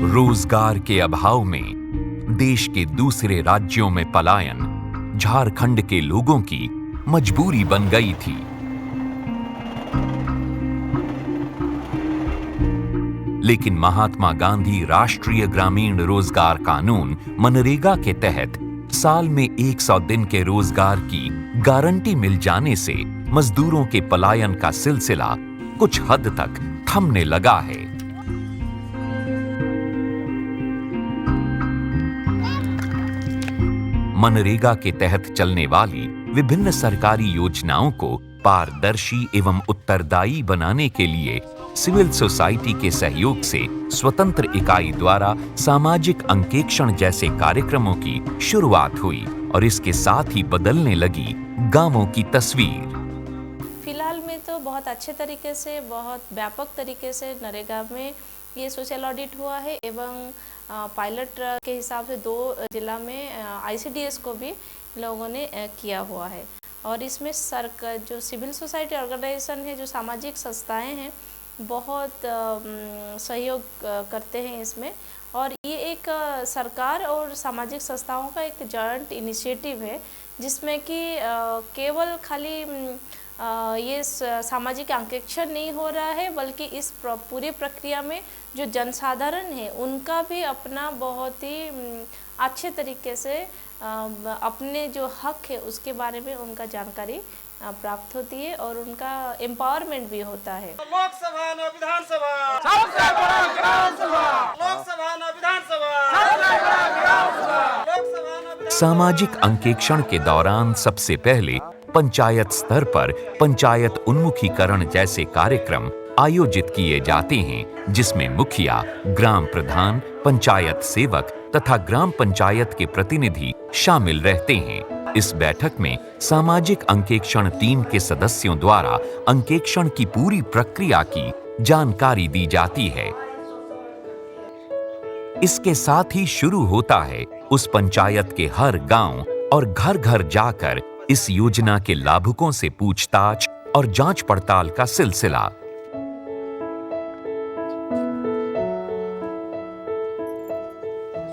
रोजगार के अभाव में देश के दूसरे राज्यों में पलायन झारखंड के लोगों की मजबूरी बन गई थी। लेकिन महात्मा गांधी राष्ट्रीय ग्रामीण रोजगार कानून मनरेगा के तहत साल में 100 दिन के रोजगार की गारंटी मिल जाने से मजदूरों के पलायन का सिलसिला कुछ हद तक थमने लगा है। मनरेगा के तहत चलने वाली विभिन्न सरकारी योजनाओं को पारदर्शी एवं उत्तरदायी बनाने के लिए सिविल सोसाइटी के सहयोग से स्वतंत्र इकाई द्वारा सामाजिक अंकेक्षण जैसे कार्यक्रमों की शुरुआत हुई और इसके साथ ही बदलने लगी गांवों की तस्वीर। फिलहाल में तो बहुत अच्छे तरीके से, बहुत व्यापक तरीके से नरेगा में ये सोशल ऑडिट हुआ है एवं पायलट के हिसाब से 2 जिला में ICDS को भी लोगों ने किया हुआ है। और इसमें सरकार, जो सिविल सोसाइटी ऑर्गेनाइजेशन है, जो सामाजिक संस्थाएं हैं, बहुत सहयोग करते हैं इसमें। और ये एक सरकार और सामाजिक संस्थाओं का एक जॉइंट इनिशिएटिव है, जिसमें कि केवल खाली ये सामाजिक अंकेक्षण नहीं हो रहा है, बल्कि इस पूरी प्रक्रिया में जो जनसाधारण है उनका भी अपना बहुत ही अच्छे तरीके से अपने जो हक है उसके बारे में उनका जानकारी प्राप्त होती है और उनका एम्पावरमेंट भी होता है। लोकसभा न विधानसभा, सबसे बड़ा ग्राम सभा, लोकसभा न विधानसभा, सामाजिक अंकेक्षण के दौरान सबसे पहले पंचायत स्तर पर पंचायत उन्मुखीकरण जैसे कार्यक्रम आयोजित किए जाते हैं, जिसमें मुखिया, ग्राम प्रधान, पंचायत सेवक तथा ग्राम पंचायत के प्रतिनिधि शामिल रहते हैं। इस बैठक में सामाजिक अंकेक्षण टीम के सदस्यों द्वारा अंकेक्षण की पूरी प्रक्रिया की जानकारी दी जाती है। इसके साथ ही शुरू होता है उस पंचायत के हर गांव और घर घर जाकर इस योजना के लाभुकों से पूछताछ और जांच पड़ताल का सिलसिला।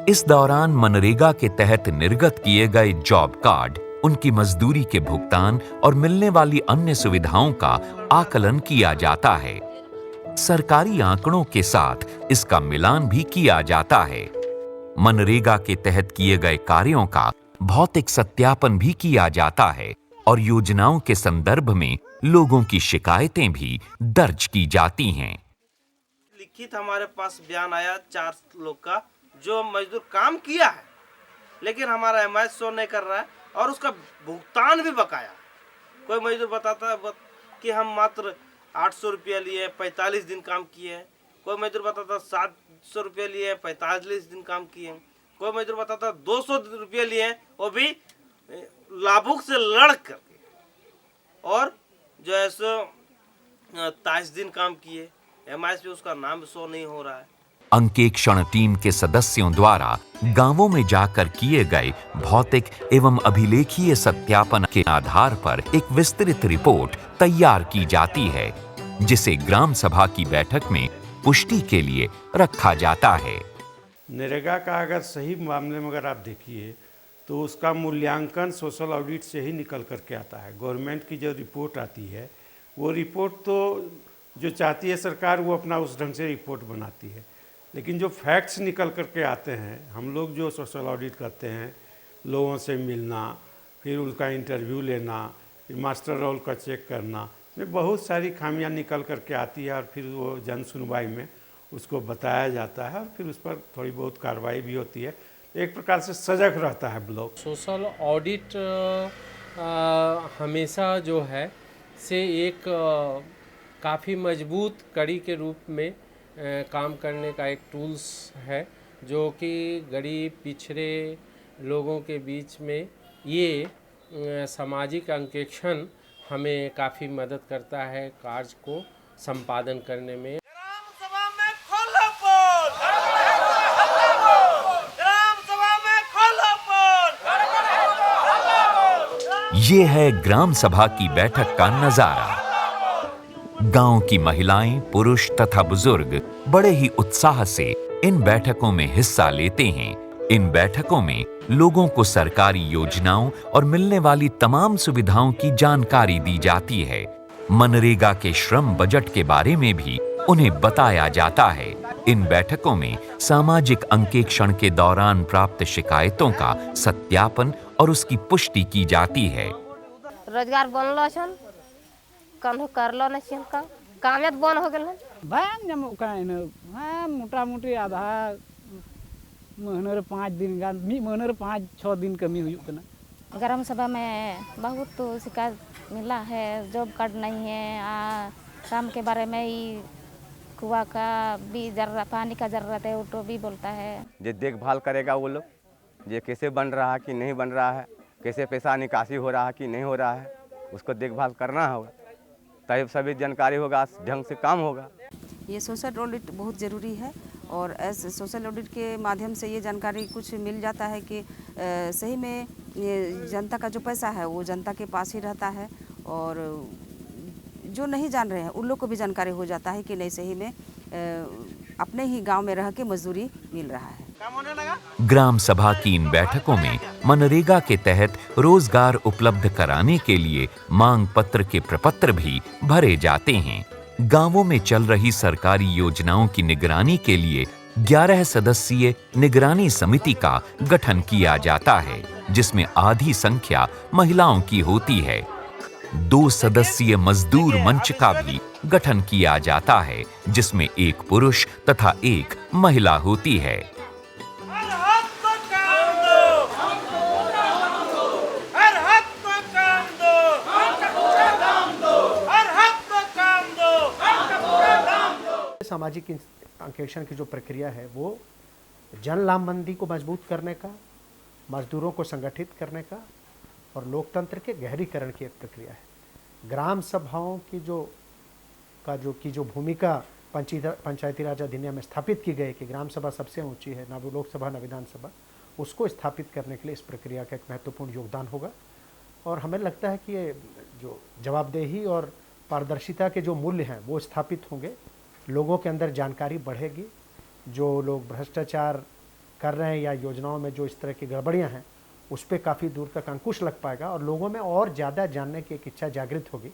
इस दौरान मनरेगा के तहत निर्गत किए गए जॉब कार्ड, उनकी मजदूरी के भुगतान और मिलने वाली अन्य सुविधाओं का आकलन किया जाता है। सरकारी आंकड़ों के साथ इसका मिलान भी किया जाता है। मनरेगा के तहत किए गए कार्यों का भौतिक सत्यापन भी किया जाता है और योजनाओं के संदर्भ में लोगों की शिकायतें भी दर्ज की जाती हैं। लिखित हमारे पास बयान आया 4 लोग का, जो मजदूर काम किया है लेकिन हमारा MIS शो नहीं कर रहा है और उसका भुगतान भी बकाया। कोई मजदूर बताता है कि हम मात्र 800 रुपया लिए, 45 दिन काम किए। कोई मजदूर बताता 700 रुपया लिए, 45 दिन काम किए। कोई मजदूर बताता 200 रुपया लिए, वो भी लाभुक से लड़ करके, और जो है सो 23 दिन काम किए। MIS पे उसका नाम शो नहीं हो रहा है। अंकेक्षण टीम के सदस्यों द्वारा गांवों में जाकर किए गए भौतिक एवं अभिलेखीय सत्यापन के आधार पर एक विस्तृत रिपोर्ट तैयार की जाती है, जिसे ग्राम सभा की बैठक में पुष्टि के लिए रखा जाता है। नरेगा का अगर सही मामले में अगर आप देखिए तो उसका मूल्यांकन सोशल ऑडिट से ही निकल करके आता है। गवर्नमेंट की जो रिपोर्ट आती है, वो रिपोर्ट तो जो चाहती है सरकार, वो अपना उस ढंग से रिपोर्ट बनाती है, लेकिन जो फैक्ट्स निकल करके आते हैं, हम लोग जो सोशल ऑडिट करते हैं, लोगों से मिलना, फिर उनका इंटरव्यू लेना, फिर मास्टर रोल का चेक करना, में बहुत सारी खामियां निकल करके आती है और फिर वो जन सुनवाई में उसको बताया जाता है और फिर उस पर थोड़ी बहुत कार्रवाई भी होती है। एक प्रकार से सजग रहता है ब्लॉक। सोशल ऑडिट हमेशा जो है से एक काफ़ी मजबूत कड़ी के रूप में काम करने का एक टूल्स है, जो कि गरीब पिछड़े लोगों के बीच में ये सामाजिक अंकेक्षण हमें काफ़ी मदद करता है कार्य को संपादन करने में। ग्राम सभा में खोलो पोल, ग्राम सभा में खोलो पोल। ये है ग्राम सभा की बैठक का नजारा। गांव की महिलाएं, पुरुष तथा बुजुर्ग बड़े ही उत्साह से इन बैठकों में हिस्सा लेते हैं। इन बैठकों में लोगों को सरकारी योजनाओं और मिलने वाली तमाम सुविधाओं की जानकारी दी जाती है। मनरेगा के श्रम बजट के बारे में भी उन्हें बताया जाता है। इन बैठकों में सामाजिक अंकेक्षण के दौरान प्राप्त शिकायतों का सत्यापन और उसकी पुष्टि की जाती है। रोजगार बनलो छन कन्हु करलो न छन कामयाब बन हो गेल बांग ᱧᱟᱢᱚᱜ ᱠᱟᱱᱟ मोटामुटी आधा महीने रे 5 दिन गान मी महीने रे 5-6 दिन कमी हुई करना। ग्राम सभा में बहुत तो शिकायत मिला है, जॉब कार्ड नहीं है, काम के बारे में ही कुआ का भी जरूरत, पानी का जरूरत है, वो तो भी बोलता है। जो देखभाल करेगा वो लोग, ये कैसे बन रहा है कि नहीं बन रहा है, कैसे पैसा निकासी हो रहा है कि नहीं हो रहा है, उसको देखभाल करना होगा, तब सभी जानकारी होगा, ढंग से काम होगा। ये सोशल ऑडिट बहुत ज़रूरी है और ऐसे सोशल ऑडिट के माध्यम से ये जानकारी कुछ मिल जाता है कि सही में ये जनता का जो पैसा है वो जनता के पास ही रहता है और जो नहीं जान रहे हैं उन लोग को भी जानकारी हो जाता है कि नहीं सही में अपने ही गांव में रह के मजदूरी मिल रहा है। ग्राम सभा की इन बैठकों में मनरेगा के तहत रोजगार उपलब्ध कराने के लिए मांग पत्र के प्रपत्र भी भरे जाते हैं। गांवों में चल रही सरकारी योजनाओं की निगरानी के लिए 11 सदस्यीय निगरानी समिति का गठन किया जाता है, जिसमें आधी संख्या महिलाओं की होती है। 2 सदस्यीय मजदूर मंच का भी गठन किया जाता है, जिसमें 1 पुरुष तथा 1 महिला होती है। सामाजिक अंकेक्षण की जो प्रक्रिया है वो जन लामबंदी को मजबूत करने का, मजदूरों को संगठित करने का और लोकतंत्र के गहरीकरण की एक प्रक्रिया है। ग्राम सभाओं की जो भूमिका पंचायती राज अधिनियम में स्थापित की गई कि ग्राम सभा सबसे ऊंची है, ना वो लोकसभा ना विधानसभा, उसको स्थापित करने के लिए इस प्रक्रिया का एक महत्वपूर्ण योगदान होगा। और हमें लगता है कि ये जो जवाबदेही और पारदर्शिता के जो मूल्य हैं वो स्थापित होंगे, लोगों के अंदर जानकारी बढ़ेगी, जो लोग भ्रष्टाचार कर रहे हैं या योजनाओं में जो इस तरह की गड़बड़ियां हैं उस पर काफ़ी दूर तक अंकुश लग पाएगा और लोगों में और ज़्यादा जानने की एक इच्छा जागृत होगी।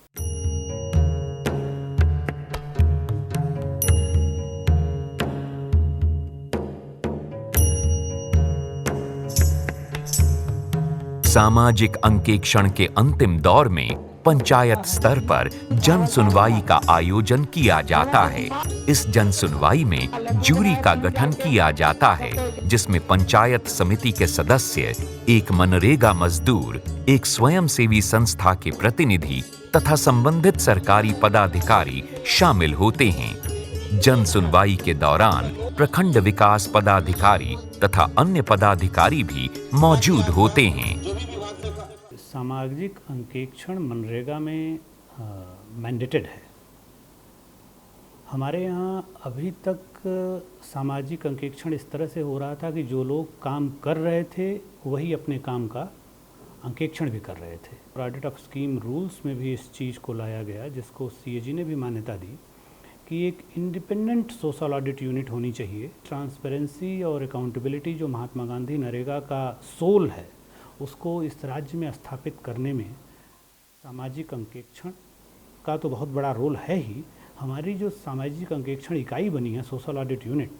सामाजिक अंकेक्षण के अंतिम दौर में पंचायत स्तर पर जन सुनवाई का आयोजन किया जाता है। इस जन सुनवाई में जूरी का गठन किया जाता है, जिसमें पंचायत समिति के सदस्य, 1 मनरेगा मजदूर, 1 स्वयंसेवी संस्था के प्रतिनिधि तथा संबंधित सरकारी पदाधिकारी शामिल होते हैं। जन सुनवाई के दौरान प्रखंड विकास पदाधिकारी तथा अन्य पदाधिकारी भी मौजूद होते हैं। सामाजिक अंकेक्षण मनरेगा में मैंडेटेड है। हमारे यहाँ अभी तक सामाजिक अंकेक्षण इस तरह से हो रहा था कि जो लोग काम कर रहे थे वही अपने काम का अंकेक्षण भी कर रहे थे। ऑडिट ऑफ स्कीम रूल्स में भी इस चीज़ को लाया गया, जिसको सीएजी ने भी मान्यता दी कि एक इंडिपेंडेंट सोशल ऑडिट यूनिट होनी चाहिए। ट्रांसपेरेंसी और अकाउंटेबिलिटी जो महात्मा गांधी नरेगा का सोल है, उसको इस राज्य में स्थापित करने में सामाजिक अंकेक्षण का तो बहुत बड़ा रोल है ही। हमारी जो सामाजिक अंकेक्षण इकाई बनी है, सोशल ऑडिट यूनिट,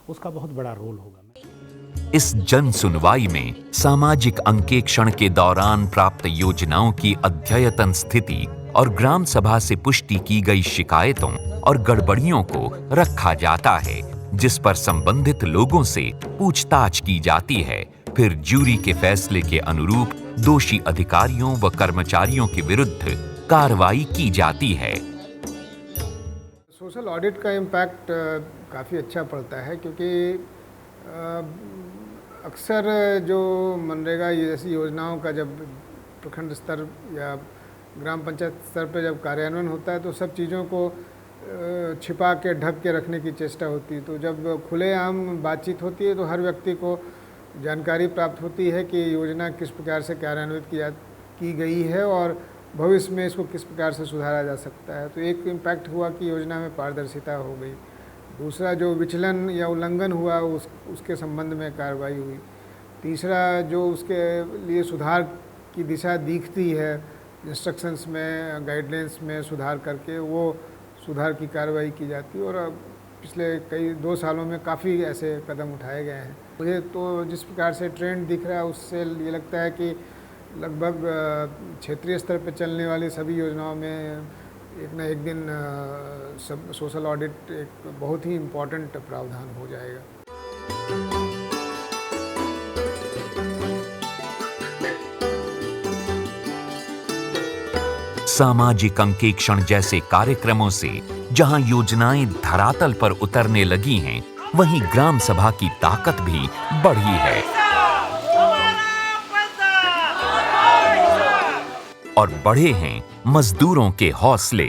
उसका बहुत बड़ा रोल होगा। इस जन सुनवाई में सामाजिक अंकेक्षण के दौरान प्राप्त योजनाओं की अद्यतन स्थिति और ग्राम सभा से पुष्टि की गई शिकायतों और गड़बड़ियों को रखा जाता है, जिस पर संबंधित लोगों से पूछताछ की जाती है। फिर जूरी के फैसले के अनुरूप दोषी अधिकारियों व कर्मचारियों के विरुद्ध कार्रवाई की जाती है। सोशल ऑडिट का इम्पैक्ट काफ़ी अच्छा पड़ता है, क्योंकि अक्सर जो मनरेगा जैसी योजनाओं का जब प्रखंड स्तर या ग्राम पंचायत स्तर पर जब कार्यान्वयन होता है तो सब चीज़ों को छिपा के ढक के रखने की चेष्टा होती है। तो जब खुलेआम बातचीत होती है तो हर व्यक्ति को जानकारी प्राप्त होती है कि योजना किस प्रकार से कार्यान्वित की गई है और भविष्य में इसको किस प्रकार से सुधारा जा सकता है। तो एक इम्पैक्ट हुआ कि योजना में पारदर्शिता हो गई। दूसरा जो विचलन या उल्लंघन हुआ उसके संबंध में कार्रवाई हुई। तीसरा जो उसके लिए सुधार की दिशा दिखती है इंस्ट्रक्शंस में, गाइडलाइंस में सुधार करके वो सुधार की कार्रवाई की जाती है। और अब पिछले कई 2 सालों में काफ़ी ऐसे कदम उठाए गए हैं। मुझे तो जिस प्रकार से ट्रेंड दिख रहा है उससे ये लगता है कि लगभग क्षेत्रीय स्तर पर चलने वाली सभी योजनाओं में एक ना एक दिन सब सोशल ऑडिट एक बहुत ही इम्पोर्टेंट प्रावधान हो जाएगा। सामाजिक अंकेक्षण जैसे कार्यक्रमों से जहां योजनाएं धरातल पर उतरने लगी हैं, वहीं ग्राम सभा की ताकत भी बढ़ी है और बढ़े हैं मजदूरों के हौसले।